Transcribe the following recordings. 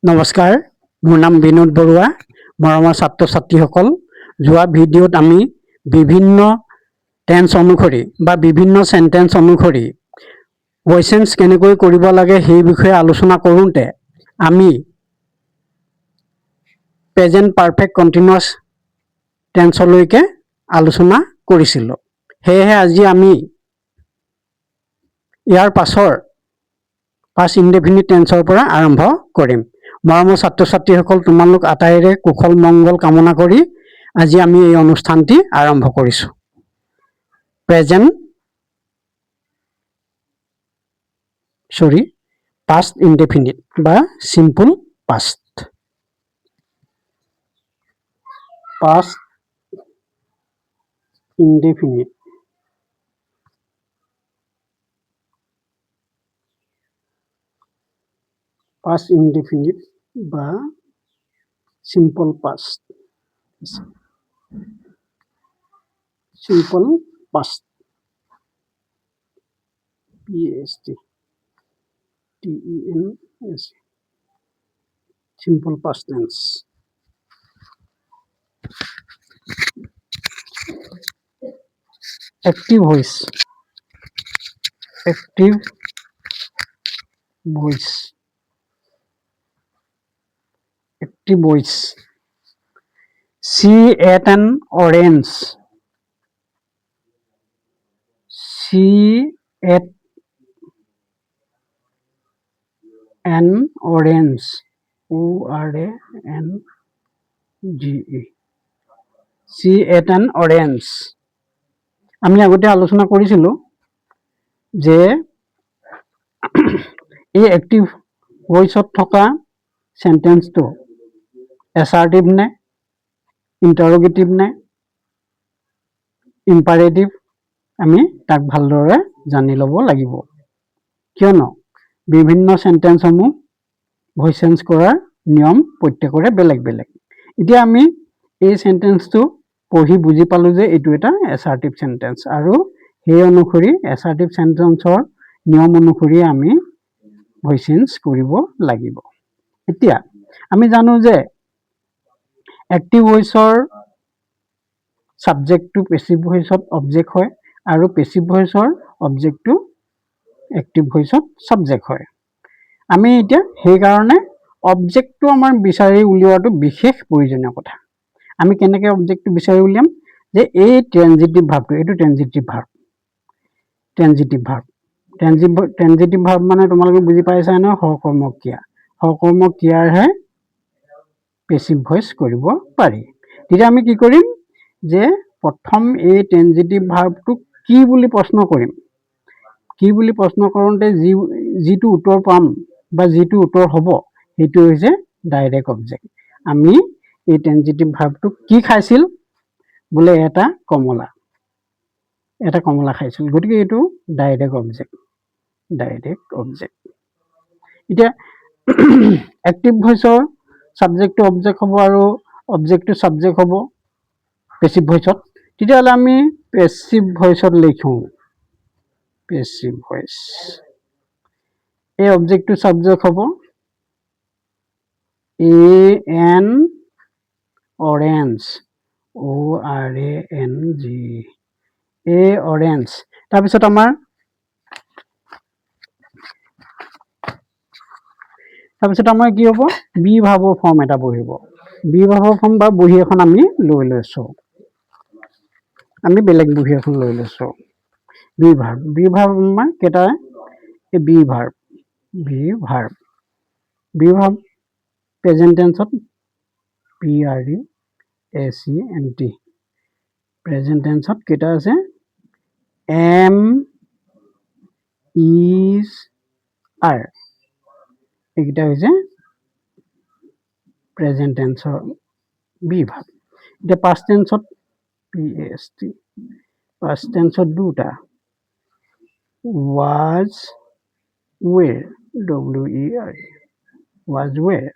নমস্কাৰ, মোৰ নাম বিনোদ বৰুৱা। মৰমৰ ছাত্ৰ ছাত্ৰীসকল, যোৱা ভিডিঅ'ত আমি বিভিন্ন টেন্স অনুসৰি বা বিভিন্ন সেন্টেন্স অনুসৰি ভইচ চেঞ্জ কেনেকৈ কৰিব লাগে সেই বিষয়ে আলোচনা কৰোঁতে আমি প্ৰেজেন্ট পাৰফেক্ট কণ্টিনিউয়াছ টেন্সলৈকে আলোচনা কৰিছিলোঁ। সেয়েহে আজি আমি ইয়াৰ পাছৰ পাষ্ট ইনডেফিনিট টেন্সৰ পৰা আৰম্ভ কৰিম। মৰমৰ ছাত্ৰ ছাত্ৰীসকল, তোমালোক আটাইৰে কুশল মংগল কামনা কৰি আজি আমি এই অনুষ্ঠানটি আৰম্ভ কৰিছোঁ। পাষ্ট ইনডেফিনিট বা simple past. Past indefinite past indefinite বা simple past. Simple past, PAST, TENS, simple past tense. Active voice, active voice, active voice. She ate an orange. She ate an orange. ORANGE. She ate an orange. আমি আগতে আলোচনা কৰিছিলোঁ যে এই active ভইচত থকা সেন্টেন্সটো assertive নে, ইণ্টাৰোগেটিভ নে, ইম্পাৰেটিভ, আমি তাক ভালদৰে জানি ল'ব লাগিব। কিয়নো বিভিন্ন সেন্টেন্সসমূহ ভইচ চেঞ্জ কৰাৰ নিয়ম প্ৰত্যেকৰে বেলেগ বেলেগ। এতিয়া আমি এই সেন্টেন্সটো পঢ়ি বুজি পালোঁ যে এইটো এটা এছাৰ্টিভ সেন্টেন্স, আৰু সেই অনুসৰি এছাৰ্টিভ সেন্টেন্সৰ নিয়ম অনুসৰি আমি ভইচ চেঞ্জ কৰিব লাগিব। এতিয়া আমি জানো যে এক্টিভ ভইচৰ সাবজেক্টটো পেসিভ ভইচত অবজেক্ট হয়, আৰু পেসিভ ভইচৰ অবজেক্টটো এক্টিভ ভইচত সাবজেক্ট হয়। আমি এতিয়া সেইকাৰণে অবজেক্টটো আমাৰ বিচাৰি উলিওৱাটো বিশেষ প্ৰয়োজনীয় কথা। আমি কেনেকৈ অবজেক্টটো বিচাৰি উলিয়াম? যে এই ট্ৰেনজিটিভ ভাৰ্বটো, এইটো ট্ৰেনজিটিভ ভাৰ্ব। ট্ৰেনজিটিভ ভাৰ্ব মানে তোমালোকে বুজি পাইছা ন, সকৰ্মক ক্ৰিয়া। সকৰ্মক ক্ৰিয়াৰহে পেসিভ ভইচ কৰিব পাৰি। তেতিয়া আমি কি কৰিম যে প্ৰথম এই ট্ৰেনজিটিভ ভাৰ্বটোক কি বুলি প্ৰশ্ন কৰিম। কি বুলি প্ৰশ্ন কৰোঁতে যিটো উত্তৰ পাম বা যিটো উত্তৰ হ'ব সেইটো হৈছে ডাইৰেক্ট অবজেক্ট। আমি এই ট্ৰেনজিটিভ ভাৰ্বটোক কি খাইছিল? বোলে এটা কমলা খাইছিল, গতিকে এইটো ডাইৰেক্ট অবজেক্ট। এতিয়া এক্টিভ ভইচৰ সাবজেক্টটো অবজেক্ট হ'ব আৰু অবজেক্টটো সাবজেক্ট হ'ব পেসিভ ভইচত। তেতিয়াহ'লে আমি পেসিভ ভইচত লিখোঁ পেসিভ ভইচ। এই অবজেক্টটো সাবজেক্ট হ'ব an orange, ORANG, a orange। তাৰপিছত আমাৰ কি হ'ব? বি ভাৰ্বৰ ফৰ্ম এটা বহিব। বি ভাৰ্বৰ ফৰ্ম বা বহি এখন আমি লৈ লৈছোঁ। আমি বেলেগ বহি এখন লৈ লৈছোঁ। বি ভাৰ্ব আমাৰ কেইটা? এই বি ভাৰ্ব প্ৰেজেন্ট টেন্সত PRESENT। প্ৰেজেন্ট টেন্সত কেইটা আছে? am, is, are। এইকেইটা হৈছে প্ৰেজেন্ট টেন্সৰ বি ভাৰ্ব। এতিয়া পাষ্ট টেন্সত PAST। পাষ্ট টেন্সত দুটা, was, were, WERE, was, were।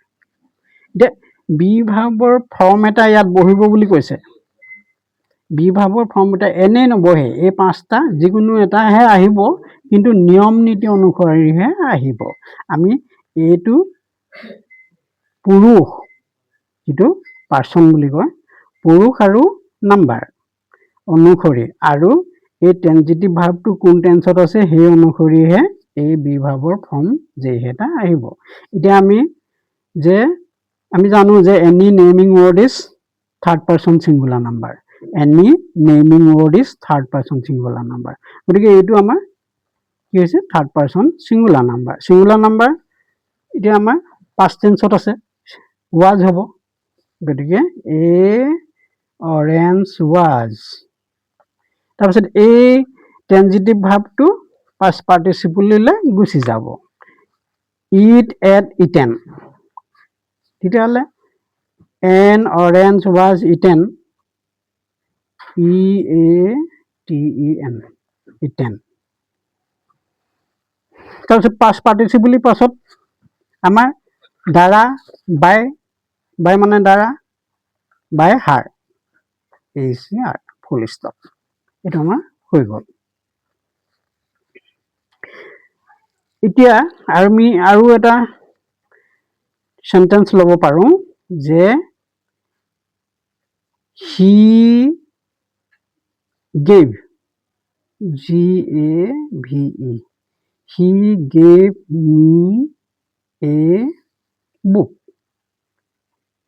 এতিয়া বি ভাৰ্বৰ ফৰ্ম এটা ইয়াত বহিব বুলি কৈছে। বি ভাৰ্বৰ ফৰ্ম এটা এনেই নবহে, এই পাঁচটা যিকোনো এটাহে আহিব, কিন্তু নিয়ম নীতি অনুসৰিহে আহিব। আমি এইটো পুৰুষ যিটো পাৰ্চন বুলি কয় পুৰুষ আৰু নাম্বাৰ অনুসৰি আৰু এই ট্ৰেন্সিটিভ ভাৰ্বটো কোন টেন্সত আছে সেই অনুসৰিহে এই বি ভাৰ্বৰ ফৰ্ম যেইহেতা আহিব এতিয়া আমি জানো যে any naming word is third person singular number any naming word is third person singular number গতিকে এইটো আমাৰ কি হৈছে থাৰ্ড পাৰ্চন সিঙ্গুলাৰ নাম্বাৰ এতিয়া আমাৰ পাষ্ট টেন্সত আছে ৱাজ হ'ব গতিকে এ অৰেঞ্জ ৱাজ তাৰপিছত এই ট্ৰেন্সিটিভ ভাৰ্বটো পাষ্ট পাৰ্টিচিপললৈ গুচি যাব ইট এট ইটেন তেতিয়াহ'লে N orange was eaten EATEN eaten তাৰপিছত পাষ্ট পাৰ্টিচিপল পাছত আমাৰ দ্বাৰা বাই মানে দ্বাৰা বাই হাৰ HAR ফুল ষ্টপ এইটো আমাৰ হৈ গ'ল এতিয়া আমি আৰু এটা সেন্টেন্স ল'ব পাৰোঁ যে he gave GAVE he gave me a book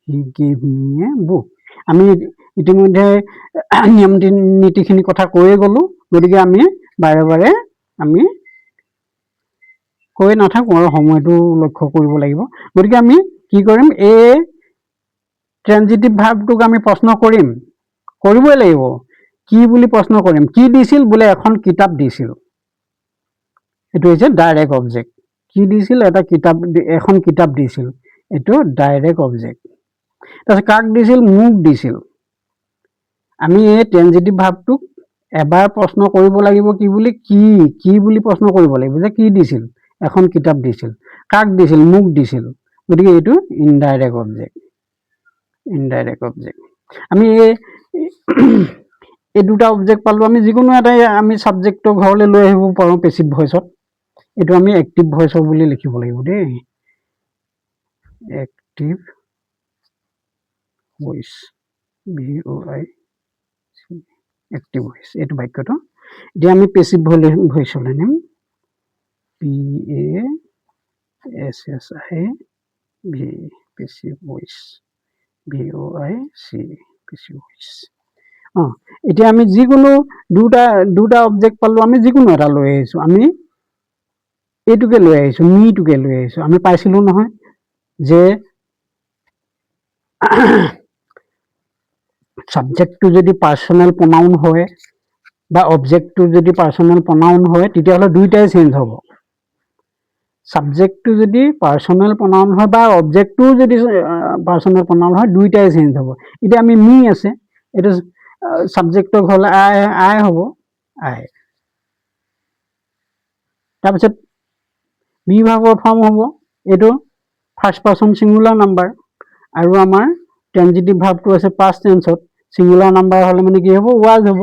he gave me a book আমি ইতিমধ্যে নিয়ম নীতিখিনি কথা কৈয়ে গ'লো গতিকে আমি বাৰে বাৰে আমি কৈ নাথাকো আৰু সময়টো লক্ষ্য কৰিব লাগিব গতিকে আমি কি কৰিম এই ট্ৰেন্সিটিভ ভাৰ্বটোক আমি প্ৰশ্ন কৰিবই লাগিব কি বুলি প্ৰশ্ন কৰিম কি দিছিল বোলে এখন কিতাপ দিছিল এইটো হৈছে ডাইৰেক্ট অবজেক্ট কি দিছিল এখন কিতাপ দিছিল এইটো ডাইৰেক্ট অবজেক্ট তাৰপিছত কাক দিছিল মোক দিছিল আমি এই ট্ৰেন্সিটিভ ভাৰ্বটোক এবাৰ প্ৰশ্ন কৰিব লাগিব কি বুলি প্ৰশ্ন কৰিব লাগিব যে কি দিছিল এখন কিতাপ দিছিল কাক দিছিল মোক দিছিল গতিকে এইটো ইনডাইৰেক্ট অবজেক্ট আমি এই দুটা অবজেক্ট পালো আমি যিকোনো এটাই আমি সাবজেক্টৰ ঘৰলৈ লৈ আহিব পাৰোঁ পেসিভ ভয়েসত এইটো আমি এক্টিভ ভয়েস বুলি লিখিব লাগিব দেই active voice VOIC active voice এইটো বাক্যটো এতিয়া আমি পেসিভ ভয়েসলৈ নিম PASSIV passive voice VOIC passive voice এতিয়া আমি যিকোনো দুটা অবজেক্ট পালো আমি যিকোনো এটা লৈ আহিছো আমি এইটোকে লৈ আহিছো মিটোকে লৈ আহিছো আমি পাইছিলো নহয় যে সাবজেক্টটো যদি পাৰ্সোনেল প্ৰনাউন হয় বা অবজেক্টটো যদি পাৰ্সোনেল প্ৰনাউন হয় তেতিয়াহ'লে দুইটাই চেঞ্জ হ'ব সাবজেক্টটো যদি পাৰ্সোনেল প্ৰনাউন হয় বা অবজেক্টটো যদি পাৰ্সোনেল প্ৰনাউন হয় দুইটাই চেঞ্জ হ'ব এতিয়া আমি মি আছে এটা সাবজেক্টৰ ঘৰলৈ আই হ'ব আই তাৰপিছত বি ভাৰ্বৰ ফৰ্ম হ'ব এইটো ফাৰ্ষ্ট পাৰ্সন সিঙ্গুলাৰ নাম্বাৰ আৰু আমাৰ ট্ৰেন্সিটিভ ভাৰ্বটো আছে পাষ্ট টেন্সত সিঙ্গুলাৰ নাম্বাৰ হ'লে মানে কি হ'ব ৱাজ হ'ব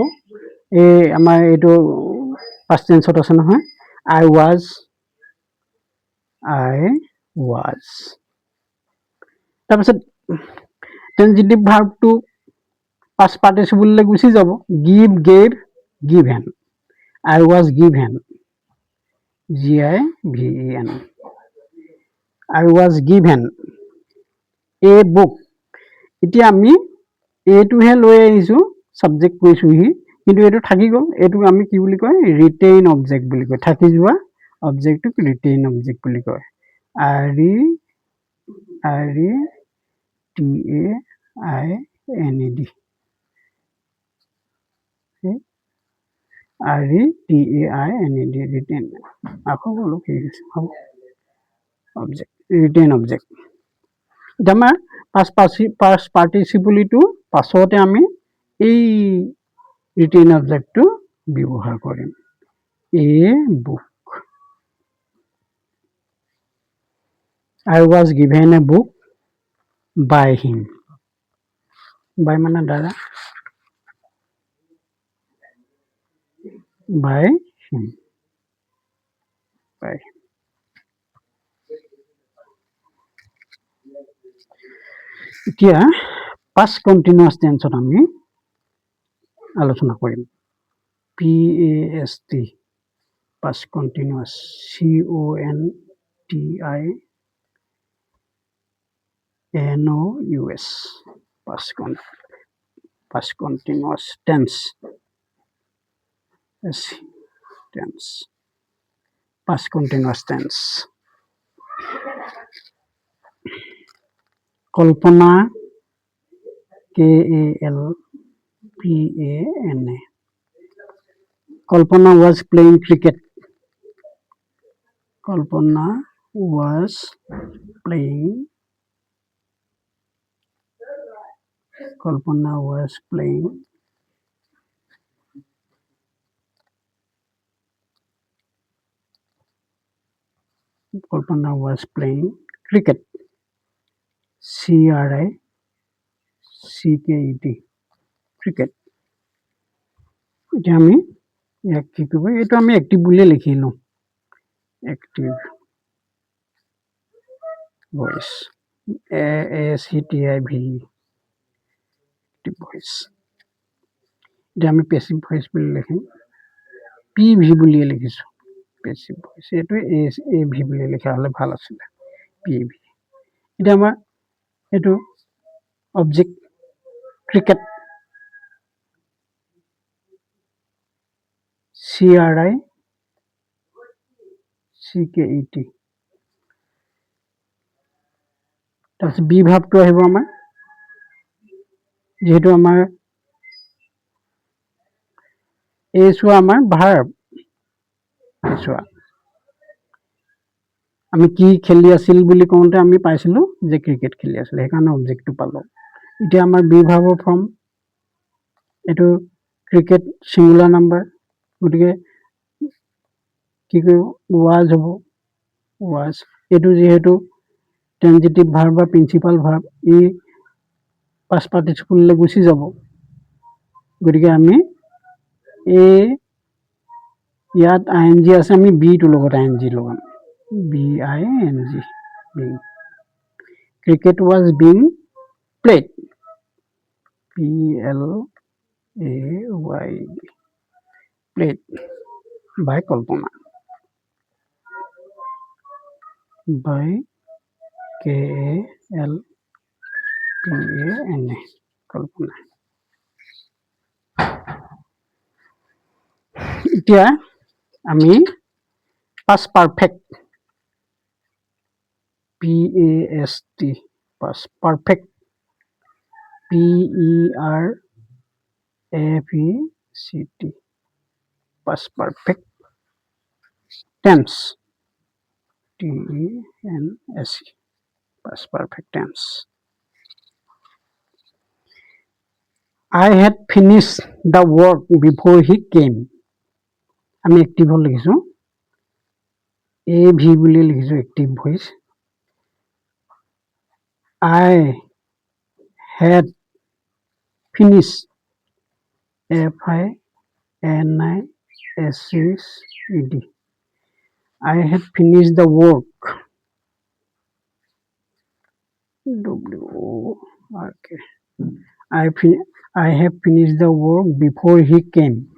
এই আমাৰ এইটো পাষ্ট টেন্সত আছে নহয় আই ৱাজ তাৰপিছত ট্ৰেন্সিটিভ ভাৰ্বটো পাষ্ট পাৰ্টিচিপললৈ গুচি যাব give gave given I was given GIVEN I was given a book এতিয়া আমি এইটোহে লৈ আহিছো সাবজেক্ট কৈছোহি কিন্তু এইটো থাকি গ'ল এইটো আমি কি বুলি কয় ৰিটেইন অবজেক্ট বুলি কয় থাকি যোৱা অবজেক্টক ৰিটেইন অবজেক্ট বুলি কয় RETAINED RETAINED ৰিটেইন আকৌ বোলো কি হৈছে হ'ব অবজেক্ট ৰিটেইন অবজেক্ট এতিয়া আমাৰ পাষ্ট পাৰ্টিচিপলটো পাছতে আমি এই ৰিটেইন অবজেক্টটো ব্যৱহাৰ কৰিম এ book I was given a book by him by মানে দ্বাৰা by him এতিয়া past continuous tense আমি আলোচনা কৰিম PAST past continuous CONTINUOUS past continuous tense past continuous tense Kalpana KALPANA Kalpana was playing cricket. Kalpana was playing. Kalpana was playing. Kalpana was playing cricket. CRICKET. Cricket. এতিয়া আমি ইয়াক কি কৰিব এইটো আমি এক্টিভ বুলিয়ে লিখি লওঁ active voice AACTIV active voice এতিয়া আমি পেছিভ ভইচ বুলি লিখিম PV বুলিয়ে লিখিছোঁ পেছিভ ভইচ এইটো AV বুলি লিখা হ'লে ভাল আছিলে PV এতিয়া আমাৰ এইটো অবজেক্ট ক্ৰিকেট CRICKET তাৰপিছত বি ভাৱটো আহিব আমাৰ যেহেতু আমাৰ এই চোৱা আমাৰ ভাৰ্ব চোৱা আমি কি খেলি আছিল বুলি কওঁতে আমি পাইছিলোঁ যে ক্ৰিকেট খেলি আছিল সেইকাৰণে অবজেক্টটো পালোঁ এতিয়া আমাৰ বি ভাৰ্বৰ ফৰ্ম এইটো ক্ৰিকেট সিঙ্গুলাৰ নাম্বাৰ গতিকে কি কৰিব ৱাজ হ'ব ৱাজ এইটো যেহেতু ট্ৰানজিটিভ ভাৰ্ব বা প্ৰিন্সিপাল ভাৰ্ব ই পাষ্ট পাৰ্টিচিপললৈ গুচি যাব গতিকে আমি ইয়াত ING আছে আমি বিটোৰ লগত ING লগাম BING cricket was being played PLAYD played by Kalpana by KALPANA Kalpana এতিয়া আমি past perfect PAST past perfect PERFECT past perfect tense TENSE past perfect tense I had finished the work before he came আমি active লিখিছোঁ AV বুলি লিখিছোঁ active voice I had finished FINISHED I had finished the work WORK I have finished the work before he came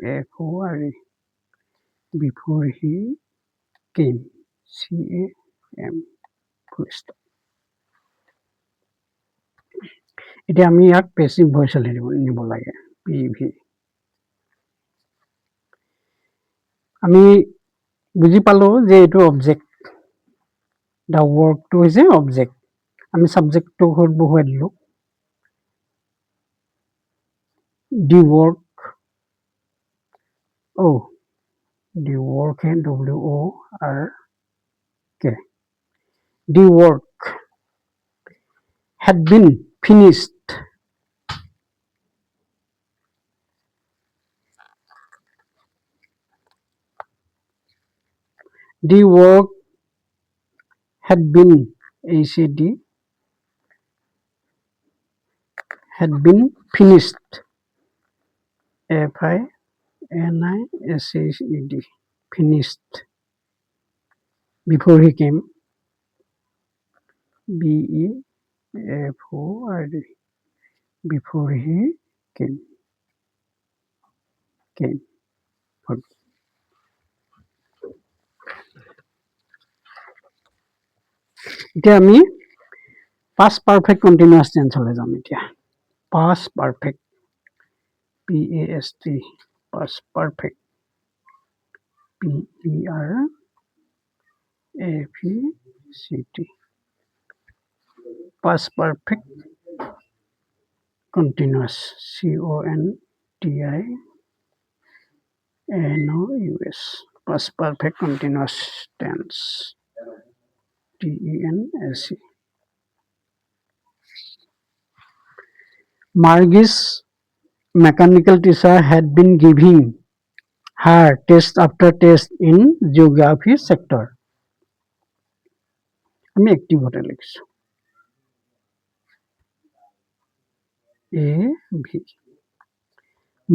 BEFORE before he came CAM full stop এতিয়া আমি ইয়াক passive ভইচলৈ নিব লাগে PV আমি বুজি পালোঁ যে এইটো অবজেক্ট দা ৱৰ্কটো হৈছে অবজেক্ট আমি সাবজেক্টটো ঘৰত বহুৱাই দিলোঁ দি work the work WORK the work had been finished the work had been ACD had been finished FINISHED finished before he came. Before before he came. Came. এতিয়া আমি past perfect continuous tense হলে যাম এতিয়া past perfect PAST past perfect PERFECT past perfect continuous CONTINOUS past perfect continuous tense TENSE. Margie's mechanical teacher had been giving her test after test in geography sector. আমি active হতে লিখছো AV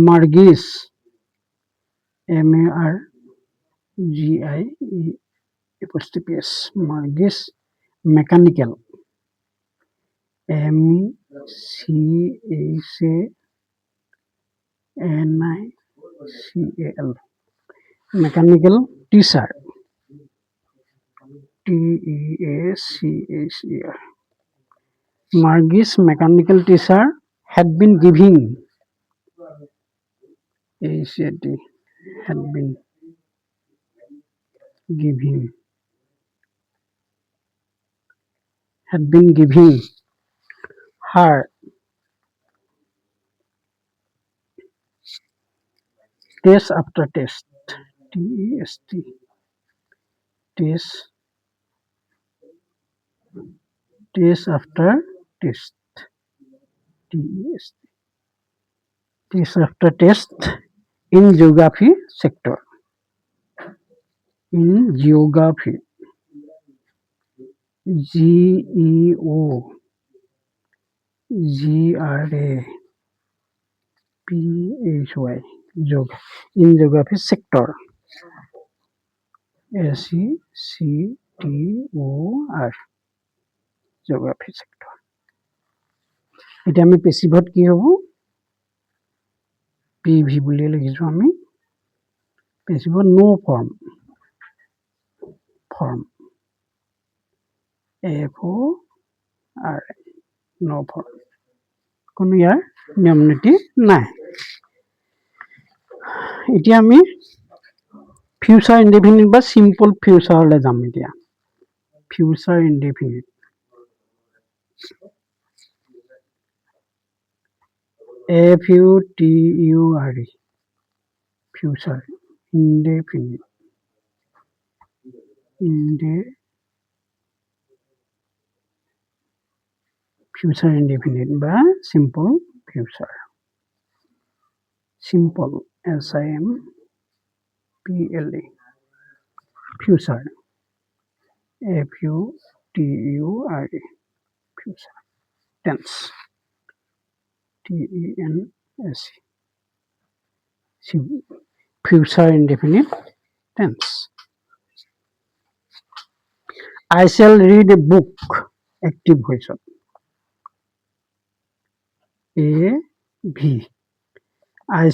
Margie's MARGIE Margie's mechanical MECHANICAL mechanical teacher TEACHER Margie's mechanical teacher had been giving had been giving her test after test TEST test after test TEST test after test in geography sector in geography GEOGRAPHY in geography sector SECTOR geography sector. এতিয়া আমি পেছিভত কি হ'ব PV বুলি লিখিছো আমি পেছিভত নো form FOR no form কোনো ইয়াৰ নিয়ম নীতি নাই এতিয়া আমি ফিউচাৰ ইনডেফিনিট বা সিম্পল ফিউচাৰলৈ যাম এতিয়া future indefinite FUTURE future indefinite future indefinite বা simple future simple SIMPLE future FUTURE future tense TENSE future indefinite tense. I shall read a book active voice AV I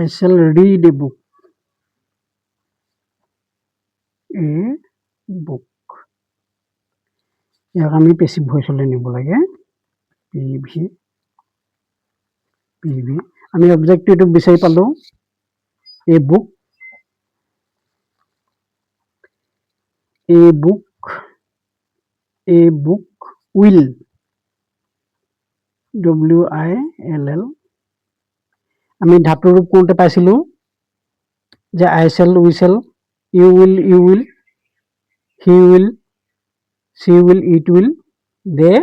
shall read a book a book ইয়াক আমি passive ভয়েসলৈ নিব লাগে PV আমি অবজেক্টিভটো বিচাৰি পালো a book will WILL আমি ধাতু ৰূপ কোনতে পাইছিলো যে I shall we shall you will he will she will it will they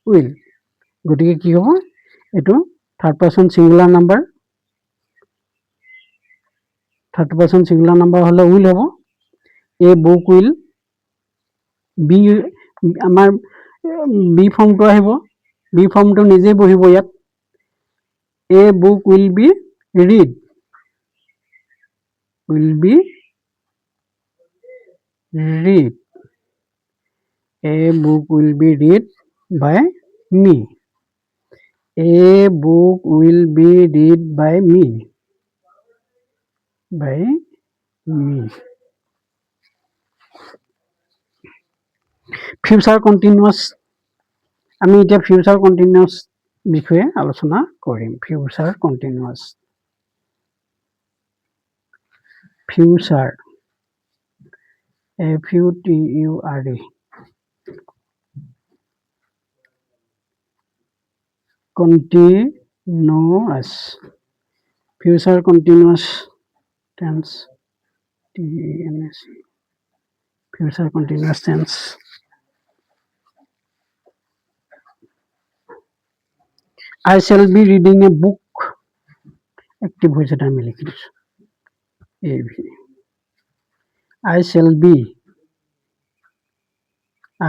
will গতিকে কি হ'ব এটো থার্ড পারসন সিঙ্গুলার নাম্বার হলে will হ'ব a book will be আমাৰ বি ফর্মটো আহিব বি ফর্মটো নিজে বহিব ইয়াত a book will be read will be read. A book will be read by me. A book will be read by me. By me. Future continuous. আমি এতিয়া future continuous বিষয়ে আলোচনা কৰিম। Future continuous. Future FUTURE continuous. Future continuous tense. TENS. Future continuous tense. I shall be reading a book. Active voice এটা আমি লিখি দিছো। I shall be.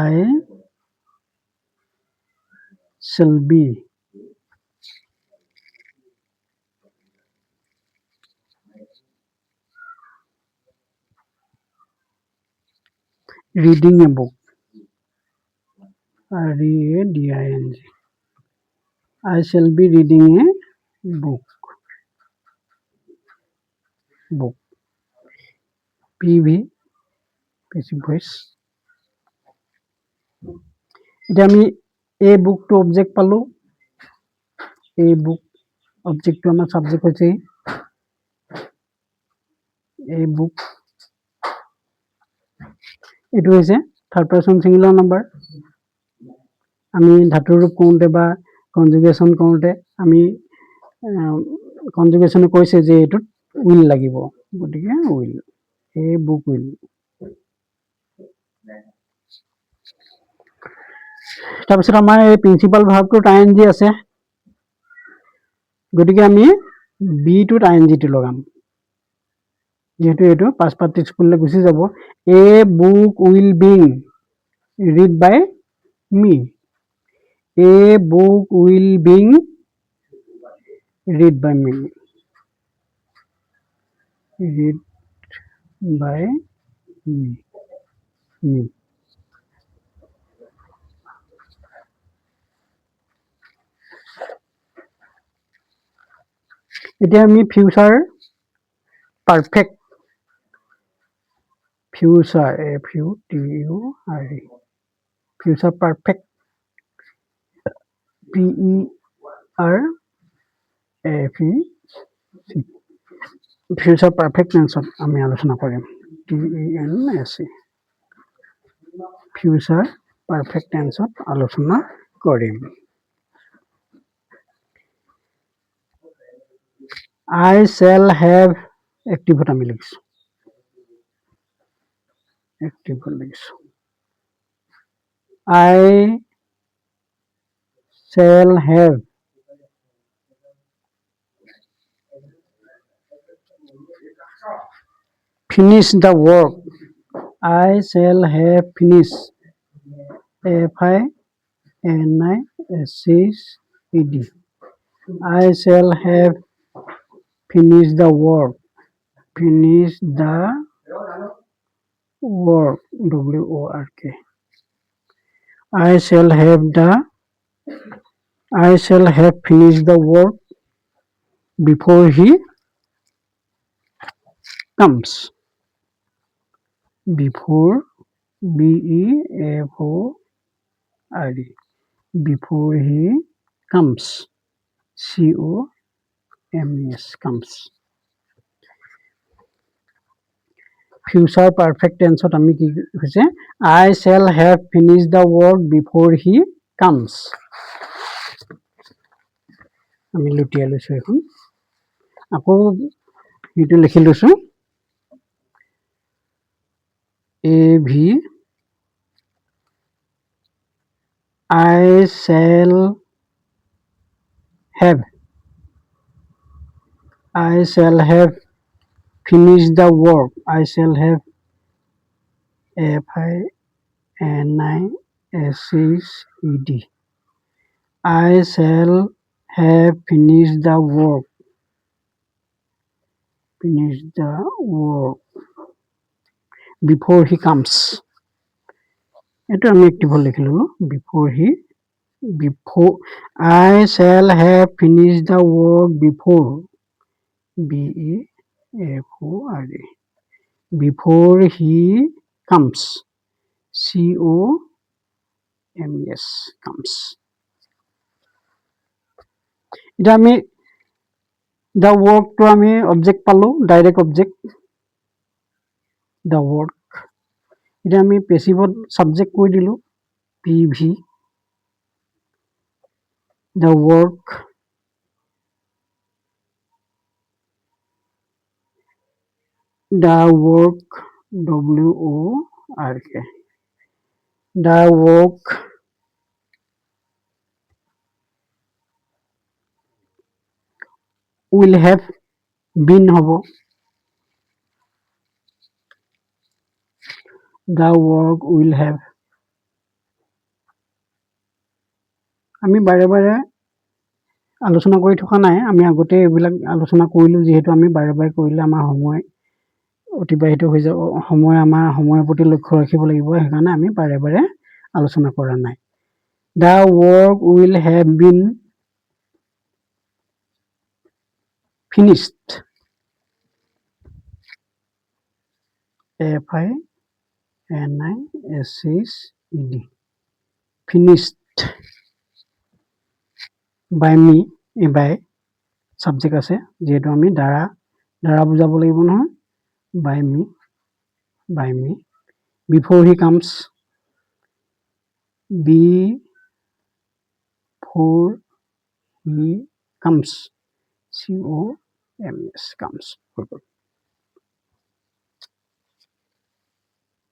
I shall be reading a book. READING. I shall be reading a book. Book. PV. Passive voice. এতিয়া আমি এই বুকটো object পালো। এই বুক অবজেক্টটো আমাৰ সাবজেক্ট হৈছে এই বুক। এইটো হৈছে থাৰ্ড পাৰ্সন সিঙ্গুলাৰ নাম্বাৰ। আমি ধাতুৰ ৰূপ কওঁতে বা কনজুগেশ্যন কৰোঁতে আমি কনজুগেশ্যনে কৈছে যে এইটোত উইল লাগিব, গতিকে উইল। A book will. তাৰপিছত আমাৰ এই প্ৰিন্সিপাল ভাৰ্বটোত ING আছে, গতিকে আমি বিটোত ING টো লগাম। যেহেতু এইটো পাষ্ট পাৰ্টিচিপললৈ গুচি যাব। A book will being read by me. A book will being read by me. Read by me. Me. এতিয়া আমি future perfect. Future FUTURE। Future perfect PERFECT। Future perfect টেন্সত আমি আলোচনা কৰিম। TENS। ফিউচাৰ পাৰফেক্ট টেন্সত আলোচনা কৰিম। I shall have এক্টিভত আমি লিখিছো। এক্টিভত লিখিছো। I shall have finished the work. I shall have finished. FINISHED. I shall have finished the work. Finish the work. WORK. I shall have finished the work before he comes. Before BEFORE. Before he comes. COMES. Comes. Future perfect টেন্সত আমি কি হৈছে I shall have finished the work before he comes. আমি লুটিয়াই লৈছো এখন, আকৌ এইটো লিখি লৈছো। AV I shall have finished the work. I shall have FINISHED. I shall have finished the work finish the work before he comes. এইটো আমি এক্টিভত লিখি ললো before I shall have finished the work before BEFORE before he comes COMES comes. এটা আমি the work to আমি object পালো direct object the work এটা আমি পেসিভত সাবজেক্ট কৈ দিলো PV the work WORK the work will have been হব the work will have আমি বাৰে বাৰে আলোচনা কৰি থকা নাই আমি আগতে এইবিলাক আলোচনা কৰিলো যেহেতু আমি বাৰে বাৰে কৰিলে আমাৰ সময় অতিবাহিত হৈ যাব আমাৰ সময়ৰ প্ৰতি লক্ষ্য ৰাখিব লাগিব সেইকাৰণে আমি বাৰে বাৰে আলোচনা কৰা নাই the work will have been finished FINISHED finished by me by subject আছে যেহেতু আমি দ্বাৰা বুজাব লাগিব নহয় by me before he comes before he comes COMES comes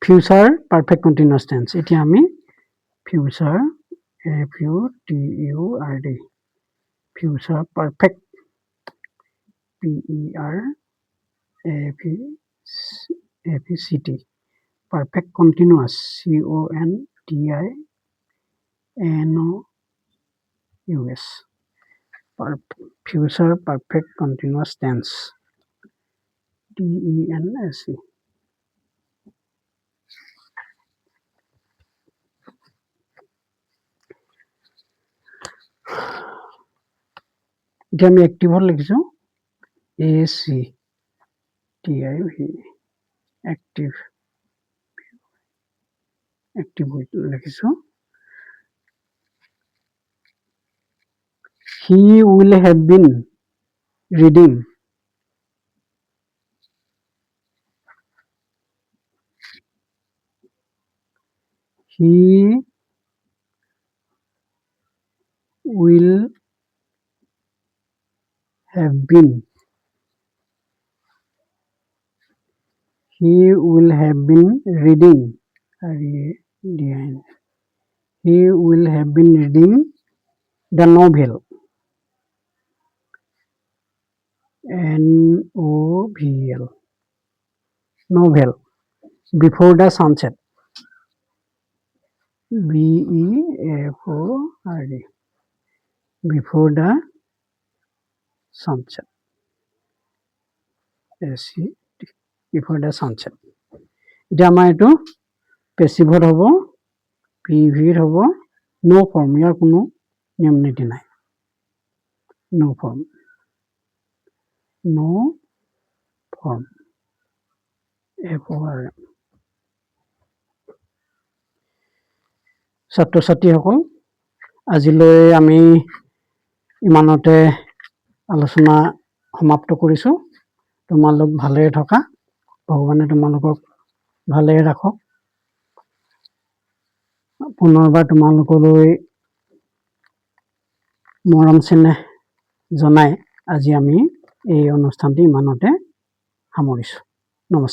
future perfect continuous tense এতিয়া আমি future FUTURE future perfect PERFECT perfect continuous CONTINUOUS future perfect continuous tense TENSE এতিয়া আমি এক্টিভত লিখিছো ACTIV active লিখিছো he will have been reading he will have been reading he will have been reading the novel novel before the sunset BEFORE before the sunset before the sunset এতিয়া আমাৰ এইটো পেসিভত হ'ব পিভিত হ'ব নো form ইয়াৰ কোনো নিয়ম নীতি নাই নো ফৰ্ম FORM ছাত্ৰ ছাত্ৰীসকল আজিলৈ আমি ইমানতে আলোচনা সমাপ্ত কৰিছো তোমালোক ভালে থকা ভগৱানে তোমালোকক ভালে ৰাখক পুনৰবাৰ তোমালোকলৈ মৰম চেনেহ জনাই আজি আমি এই অনুষ্ঠানটি ইমানতে সামৰিছো নমস্কাৰ